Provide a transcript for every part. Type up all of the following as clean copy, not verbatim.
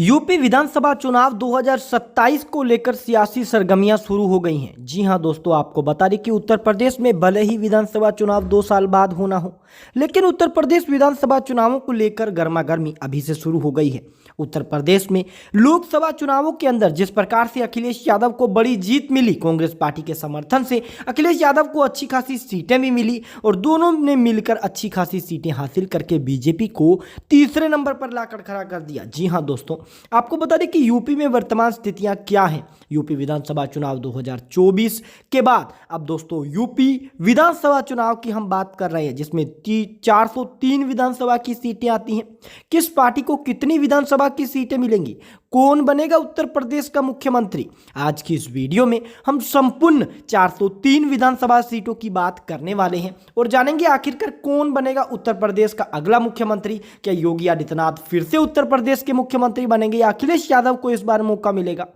UP विधानसभा चुनाव 2027 को लेकर सियासी सरगर्मियां शुरू हो गई हैं। जी हां दोस्तों, आपको बता दें कि उत्तर प्रदेश में भले ही विधानसभा चुनाव 2 साल बाद होना हो, लेकिन उत्तर प्रदेश विधानसभा चुनावों को लेकर गर्मागर्मी अभी से शुरू हो गई है। उत्तर प्रदेश में लोकसभा चुनावों के अंदर जिस प्रकार से अखिलेश यादव को बड़ी जीत मिली, कांग्रेस पार्टी के समर्थन से अखिलेश यादव को अच्छी खासी सीटें भी मिली और दोनों ने मिलकर अच्छी खासी सीटें हासिल करके बीजेपी को तीसरे नंबर पर लाकर खड़ा कर दिया। जी हां दोस्तों, आपको बता दें कि यूपी में वर्तमान स्थितियां क्या हैं। यूपी विधानसभा चुनाव 2024 के बाद अब दोस्तों यूपी विधानसभा चुनाव की हम बात कर रहे हैं, जिसमें 403 विधानसभा की सीटें आती हैं। किस पार्टी को कितनी विधानसभा की सीटें मिलेंगी, कौन बनेगा उत्तर प्रदेश का मुख्यमंत्री, आज की इस वीडियो में हम संपूर्ण 403 विधानसभा सीटों की बात करने वाले हैं और जानेंगे आखिरकार कौन बनेगा उत्तर प्रदेश का अगला मुख्यमंत्री। क्या योगी आदित्यनाथ फिर से उत्तर प्रदेश के मुख्यमंत्री बनेंगे या अखिलेश यादव को इस बार मौका मिलेगा।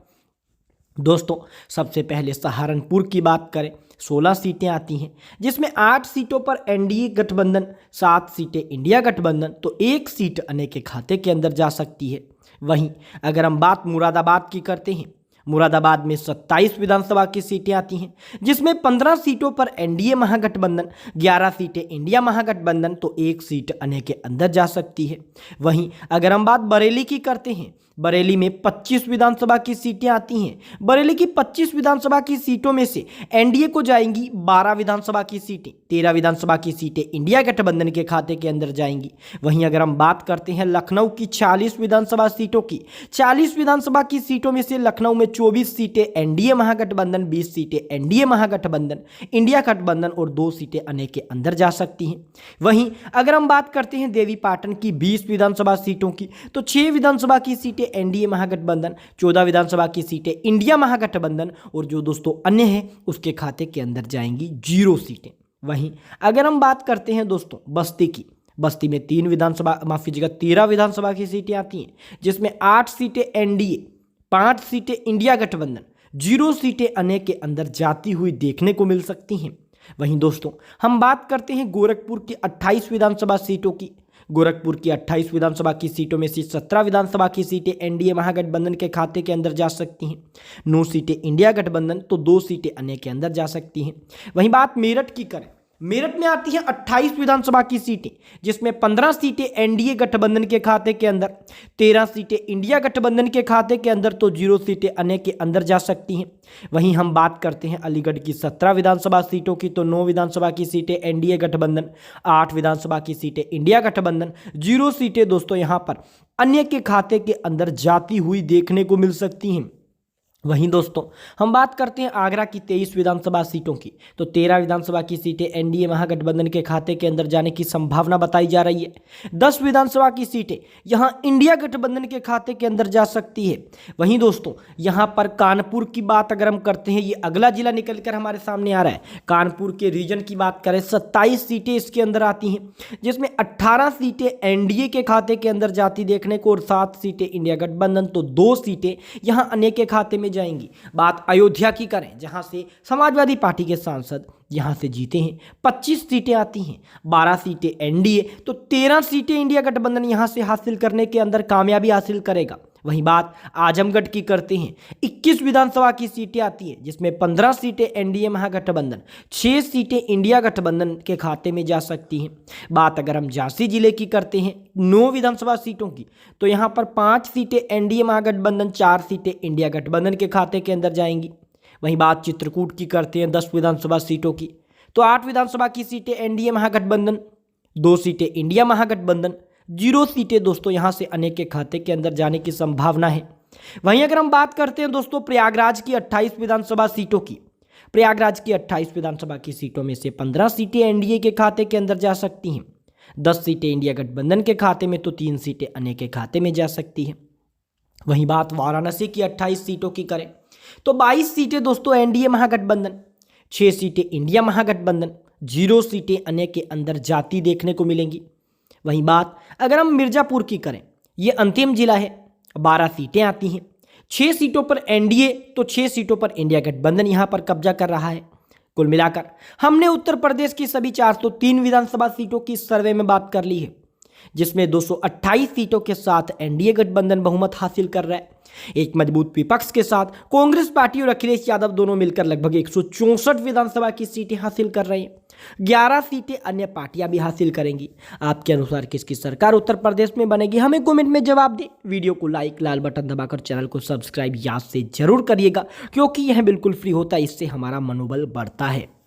दोस्तों, सबसे पहले सहारनपुर की बात करें, 16 सीटें आती हैं, जिसमें 8 सीटों पर एनडीए गठबंधन, 7 सीटें इंडिया गठबंधन, तो 1 सीट अन्य के खाते के अंदर जा सकती है। वहीं अगर हम बात मुरादाबाद की करते हैं, मुरादाबाद में 27 विधानसभा की सीटें आती हैं, जिसमें 15 सीटों पर एनडीए महागठबंधन, 11 सीटें इंडिया महागठबंधन, तो 1 सीट अन्य के अंदर जा सकती है। वहीं अगर हम बात बरेली की करते हैं, बरेली में 25 विधानसभा की सीटें आती हैं। बरेली की 25 विधानसभा की सीटों में से एनडीए को जाएंगी 12 विधानसभा की सीटें, 13 विधानसभा की सीटें इंडिया गठबंधन के खाते के अंदर जाएंगी। वहीं अगर हम बात करते हैं लखनऊ की 40 विधानसभा सीटों की, 40 विधानसभा की सीटों में से लखनऊ में 24 सीटें एनडीए महागठबंधन, 20 सीटें एनडीए महागठबंधन, इंडिया गठबंधन और 2 सीटें अन्य के अंदर जा सकती हैं। वहीं अगर हम बात करते हैं देवीपाटन की 20 विधानसभा सीटों की, तो 6 विधानसभा की सीटें एनडीए महागठबंधन, 14 विधानसभा की सीटें इंडिया महागठबंधन और जो दोस्तों अन्य है उसके खाते के अंदर जाएंगी 0 सीटें। वहीं अगर हम बात करते हैं दोस्तों बस्ती की, बस्ती में 13 विधानसभा की सीटें आती हैं, जिसमें 8 सीटें एनडीए, 5 सीटें इंडिया गठबंधन, 0 सीटें अन्य के अंदर जाती हुई देखने को मिल सकती हैं। वहीं दोस्तों हम बात करते हैं गोरखपुर की 28 विधानसभा सीटों की। गोरखपुर की 28 विधानसभा की सीटों में से 17 विधानसभा की सीटें एनडीए महागठबंधन के खाते के अंदर जा सकती हैं, 9 सीटें इंडिया गठबंधन, तो 2 सीटें अन्य के अंदर जा सकती हैं। वहीं बात मेरठ की करें, मेरठ में आती हैं 28 विधानसभा की सीटें, जिसमें 15 सीटें एनडीए गठबंधन के खाते के अंदर, 13 सीटें इंडिया गठबंधन के खाते के अंदर, तो 0 सीटें अन्य के अंदर जा सकती हैं। वहीं हम बात करते हैं अलीगढ़ की 17 विधानसभा सीटों की, तो 9 विधानसभा की सीटें एनडीए गठबंधन, 8 विधानसभा की सीटें इंडिया गठबंधन, 0 सीटें दोस्तों यहां पर अन्य के खाते के अंदर जाती हुई देखने को मिल सकती हैं। वहीं दोस्तों हम बात करते हैं आगरा की 23 विधानसभा सीटों की, तो 13 विधानसभा की सीटें एनडीए महागठबंधन के खाते के अंदर जाने की संभावना बताई जा रही है। 10 विधानसभा की सीटें यहां इंडिया गठबंधन के खाते के अंदर जा सकती है। वहीं दोस्तों यहां पर कानपुर की बात अगर हम करते हैं, ये अगला जिला निकल कर हमारे सामने आ रहा है। कानपुर के रीजन की बात करें, 27 सीटें इसके अंदर आती हैं, जिसमें 18 सीटें एनडीए के खाते के अंदर जाती देखने को और 7 सीटें इंडिया गठबंधन, तो 2 सीटें यहां अन्य के खाते में जाएंगी। बात अयोध्या की करें, जहां से समाजवादी पार्टी के सांसद यहां से जीते हैं, 25 सीटें आती हैं, 12 सीटें एनडीए, तो 13 सीटें इंडिया गठबंधन यहां से हासिल करने के अंदर कामयाबी हासिल करेगा। वहीं बात आजमगढ़ की करते हैं, 21 विधानसभा की सीटें आती हैं, जिसमें 15 सीटें एनडीए महागठबंधन, 6 सीटें इंडिया गठबंधन के खाते में जा सकती हैं। बात अगर हम झांसी जिले की करते हैं 9 विधानसभा सीटों की, तो यहां पर 5 सीटें एनडीए महागठबंधन, 4 सीटें इंडिया गठबंधन के खाते के अंदर जाएंगी। वहीं बात चित्रकूट की करते हैं 10 विधानसभा सीटों की, तो 8 विधानसभा की सीटें एनडीए महागठबंधन, 2 सीटें इंडिया महागठबंधन, 0 सीटें दोस्तों यहां से अन्य के खाते के अंदर जाने की संभावना है। वहीं अगर हम बात करते हैं दोस्तों प्रयागराज की 28 विधानसभा सीटों की, प्रयागराज की 28 विधानसभा की सीटों में से 15 सीटें एनडीए के खाते के अंदर जा सकती हैं, 10 सीटें इंडिया गठबंधन के खाते में, तो 3 सीटें अन्य के खाते में जा सकती हैं। वहीं बात वाराणसी की 28 सीटों की करें, तो 22 सीटें दोस्तों एनडीए महागठबंधन, 6 सीटें इंडिया महागठबंधन, 0 सीटें अन्य के अंदर जाती देखने को मिलेंगी। वहीं बात अगर हम मिर्जापुर की करें, ये अंतिम जिला है, 12 सीटें आती हैं, 6 सीटों पर एनडीए, तो 6 सीटों पर इंडिया गठबंधन यहां पर कब्जा कर रहा है। कुल मिलाकर हमने उत्तर प्रदेश की सभी 403 विधानसभा सीटों की सर्वे में बात कर ली है। जिसमें 228 सीटों के साथ एनडीए गठबंधन बहुमत हासिल कर रहा है। एक मजबूत विपक्ष के साथ कांग्रेस पार्टी और अखिलेश यादव दोनों मिलकर लगभग 164 विधानसभा की सीटें हासिल कर रहे हैं। 11 सीटें अन्य पार्टियां भी हासिल करेंगी। आपके अनुसार किसकी सरकार उत्तर प्रदेश में बनेगी, हमें कमेंट में जवाब दें। वीडियो को लाइक, लाल बटन दबाकर चैनल को सब्सक्राइब याद से जरूर करिएगा, क्योंकि यह बिल्कुल फ्री होता है, इससे हमारा मनोबल बढ़ता है।